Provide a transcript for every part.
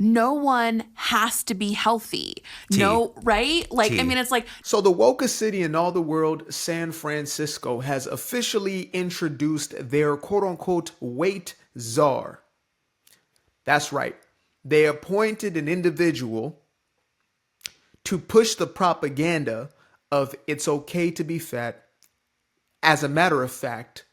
no one has to be healthy. No, right? Like, I mean, it's like. So the wokest city in all the world, San Francisco, has officially introduced their quote unquote weight czar. That's right. They appointed an individual to push the propaganda of it's okay to be fat. As a matter of fact,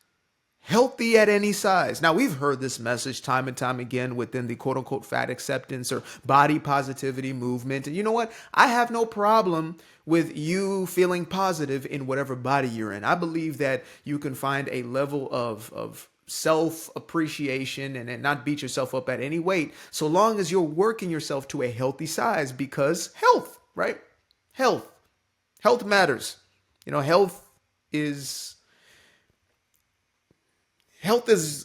healthy at any size. Now, we've heard this message time and time again within the quote unquote fat acceptance or body positivity movement. And you know what? I have no problem with you feeling positive in whatever body you're in. I believe that you can find a level of self-appreciation and not beat yourself up at any weight, so long as you're working yourself to a healthy size, because health, right? Health matters. You know, health is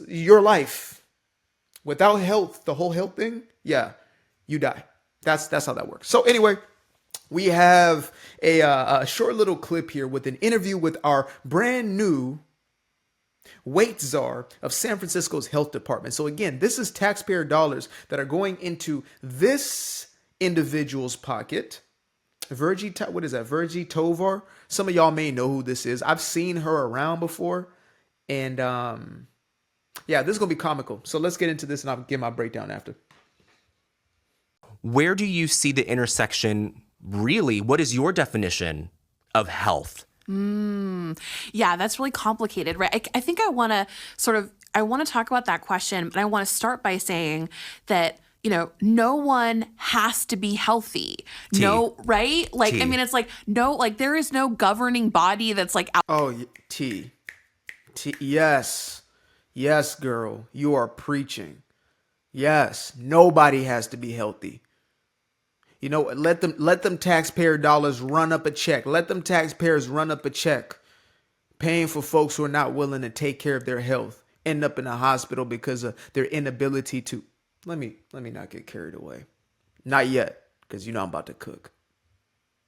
your life. Without health, the whole health thing, yeah, you die. That's how that works. So anyway, we have a short little clip here with an interview with our brand new weight czar of San Francisco's health department. So again, this is taxpayer dollars that are going into this individual's pocket. What is that? Virgie Tovar. Some of y'all may know who this is. I've seen her around before. And yeah, this is going to be comical. So let's get into this and I'll give my breakdown after. Where do you see the intersection really? What is your definition of health? Yeah, that's really complicated, right? I think I want to talk about that question, but I want to start by saying that, you know, no one has to be healthy. No, right? Like, I mean, it's like, no, like there is no governing body that's like out. Oh, yes. Yes, girl, you are preaching. Yes, nobody has to be healthy. You know, let them taxpayer dollars run up a check. Let them taxpayers run up a check, paying for folks who are not willing to take care of their health, end up in a hospital because of their inability to. Let me not get carried away. Not yet, because you know I'm about to cook.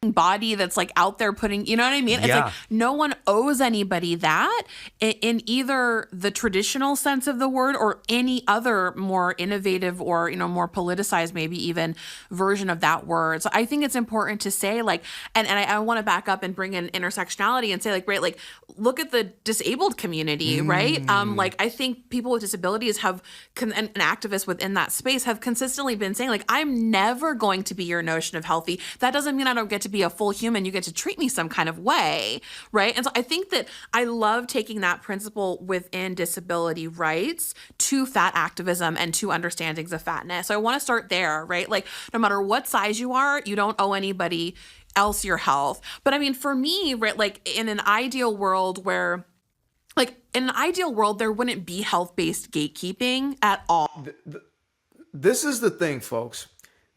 Body that's like out there putting, you know what I mean? It's like no one owes anybody that in either the traditional sense of the word or any other more innovative or, you know, more politicized, maybe even version of that word. So I think it's important to say like, and I want to back up and bring in intersectionality and say like, right, like look at the disabled community, right? Like I think people with disabilities have, and activists within that space have consistently been saying like, I'm never going to be your notion of healthy. That doesn't mean I don't get to be a full human. You get to treat me some kind of way, right? And so I think that I love taking that principle within disability rights to fat activism and to understandings of fatness. So I want to start there, right? Like no matter what size you are, you don't owe anybody else your health. But I mean, for me, right, like in an ideal world where there wouldn't be health-based gatekeeping at all. This is the thing, folks.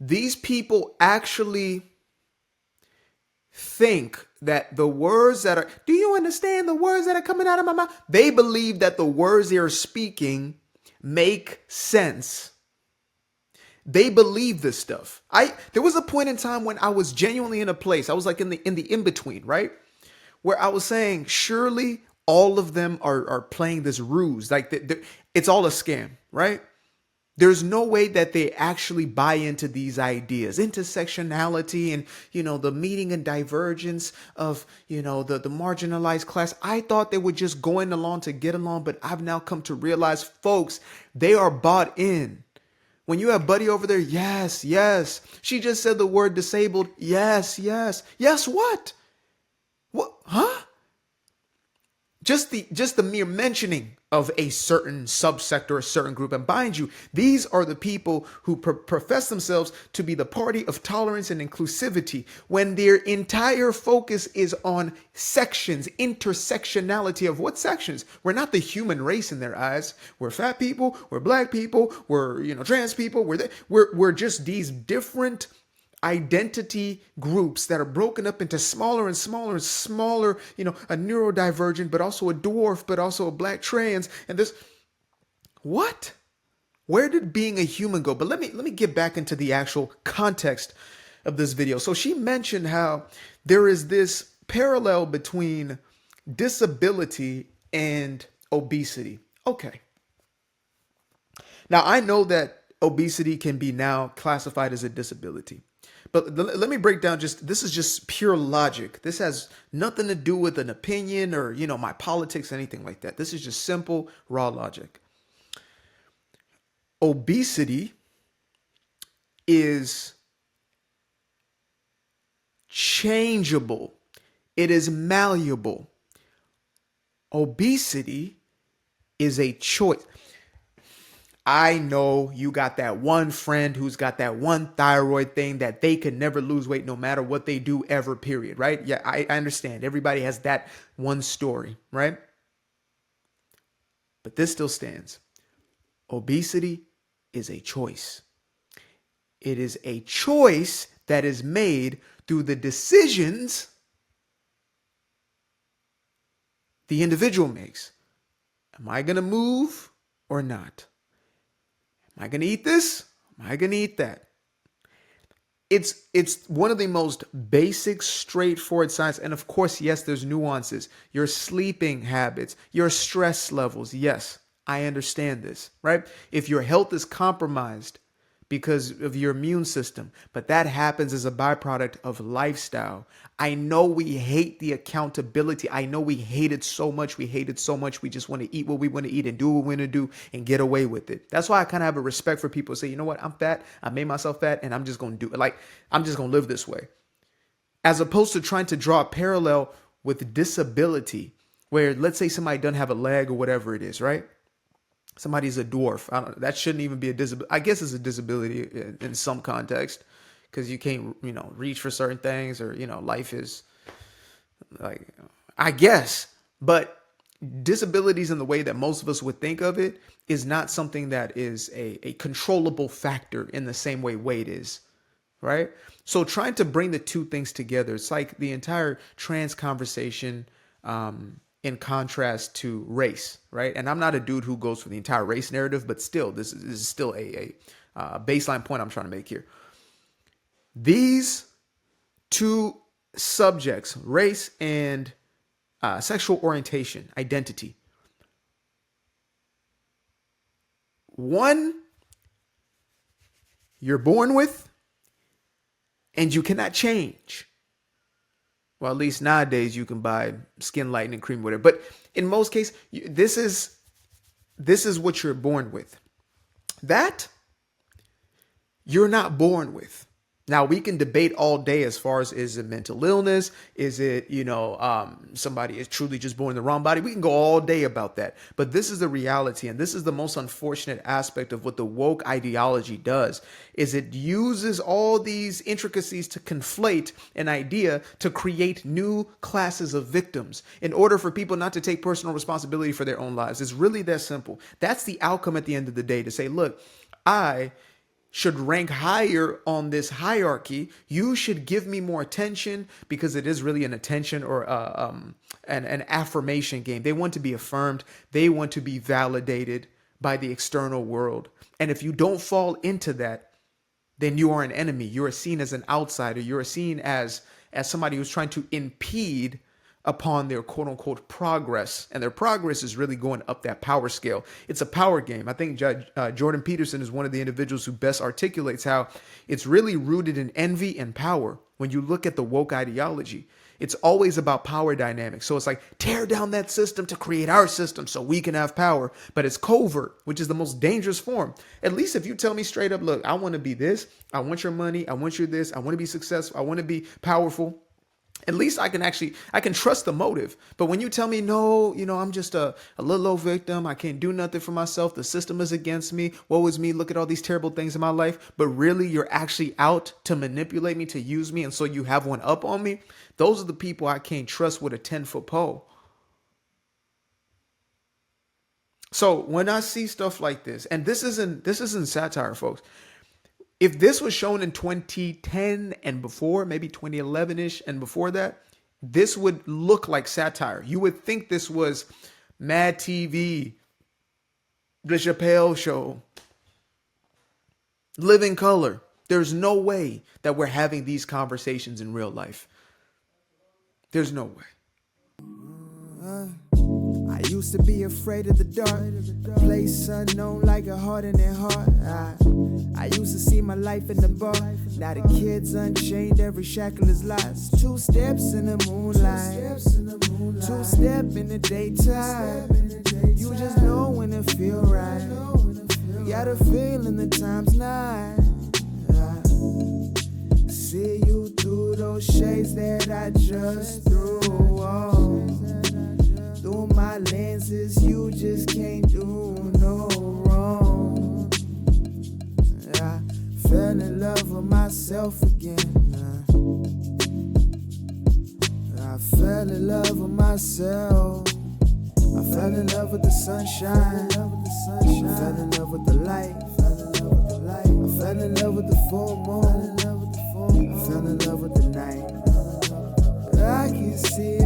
These people actually think that the words that are, do you understand the words that are coming out of my mouth? They believe that the words they are speaking make sense. They believe this stuff. There was a point in time when I was genuinely in a place, I was like in the in-between, right? Where I was saying, surely all of them are playing this ruse. Like it's all a scam, right? There's no way that they actually buy into these ideas, intersectionality and, you know, the meeting and divergence of, you know, the marginalized class. I thought they were just going along to get along, but I've now come to realize, folks, they are bought in. When you have Buddy over there, yes, yes. She just said the word disabled. Yes, yes. Yes, what? What? Huh? Just the mere mentioning of a certain subsector, a certain group. And mind you, these are the people who profess themselves to be the party of tolerance and inclusivity when their entire focus is on sections, intersectionality of what sections? We're not the human race in their eyes. We're fat people, we're black people, we're, you know, trans people, we're just these different identity groups that are broken up into smaller and smaller and smaller, you know, a neurodivergent, but also a dwarf, but also a black trans. And this, what? Where did being a human go? But let me get back into the actual context of this video. So she mentioned how there is this parallel between disability and obesity. Okay. Now I know that obesity can be now classified as a disability. But let me break down this is just pure logic. This has nothing to do with an opinion or, my politics, anything like that. This is just simple, raw logic. Obesity is changeable. It is malleable. Obesity is a choice. I know you got that one friend who's got that one thyroid thing that they can never lose weight no matter what they do ever, period, right? Yeah, I understand. Everybody has that one story, right? But this still stands. Obesity is a choice. It is a choice that is made through the decisions the individual makes. Am I going to move or not? Am I going to eat this? Am I going to eat that? It's one of the most basic, straightforward science. And of course, yes, there's nuances. Your sleeping habits, your stress levels. Yes, I understand this, right? If your health is compromised because of your immune system, but that happens as a byproduct of lifestyle. I know we hate the accountability. I know we hate it so much. We hate it so much. We just want to eat what we want to eat and do what we want to do and get away with it. That's why I kind of have a respect for people who say, you know what, I'm fat. I made myself fat and I'm just going to do it. Like, I'm just going to live this way. As opposed to trying to draw a parallel with disability where, let's say somebody doesn't have a leg or whatever it is, right? Somebody's a dwarf. I don't know. That shouldn't even be a disability. I guess it's a disability in some context because you can't, reach for certain things or, life is like, I guess. But disabilities in the way that most of us would think of it is not something that is a controllable factor in the same way weight is, right? So trying to bring the two things together, it's like the entire trans conversation, in contrast to race, right? And I'm not a dude who goes for the entire race narrative, but still, this is still a baseline point I'm trying to make here. These two subjects, race and sexual orientation, identity, one you're born with and you cannot change. Well, at least nowadays you can buy skin lightening cream, whatever. But in most cases, this is what you're born with. That you're not born with. Now, we can debate all day as far as, is it mental illness? Is it, somebody is truly just born in the wrong body? We can go all day about that. But this is the reality. And this is the most unfortunate aspect of what the woke ideology does, is it uses all these intricacies to conflate an idea to create new classes of victims in order for people not to take personal responsibility for their own lives. It's really that simple. That's the outcome at the end of the day, to say, look, I should rank higher on this hierarchy. You should give me more attention, because it is really an attention or an affirmation game. They want to be affirmed. They want to be validated by the external world. And if you don't fall into that, then you are an enemy. You are seen as an outsider. You are seen as somebody who's trying to impede upon their quote unquote progress. And their progress is really going up that power scale. It's a power game. I think Jordan Peterson is one of the individuals who best articulates how it's really rooted in envy and power. When you look at the woke ideology, it's always about power dynamics. So it's like, tear down that system to create our system so we can have power. But it's covert, which is the most dangerous form. At least if you tell me straight up, look, I want to be this. I want your money. I want your this. I want to be successful. I want to be powerful. At least I can trust the motive. But when you tell me, no, I'm just a little old victim. I can't do nothing for myself. The system is against me. Woe is me. Look at all these terrible things in my life. But really, you're actually out to manipulate me, to use me. And so you have one up on me. Those are the people I can't trust with a 10-foot pole. So when I see stuff like this, and this isn't satire, folks. If this was shown in 2010 and before, maybe 2011-ish and before that, this would look like satire. You would think this was Mad TV, The Chappelle Show, Living Color. There's no way that we're having these conversations in real life. There's no way. I used to be afraid of the dark, a place unknown like a heart in their heart. I used to see my life in the bar. Now the kids unchained, every shackle is lost. 2 steps in the moonlight, 2 step in the daytime. You just know when it feel right. You got a feeling the time's not. See you through those shades that I just threw on. Through my lenses, you just can't do no wrong. I fell in love with myself again. I fell in love with myself. I fell in love with the sunshine. I fell in love with the light. I fell in love with the full moon. I fell in love with the night. I can see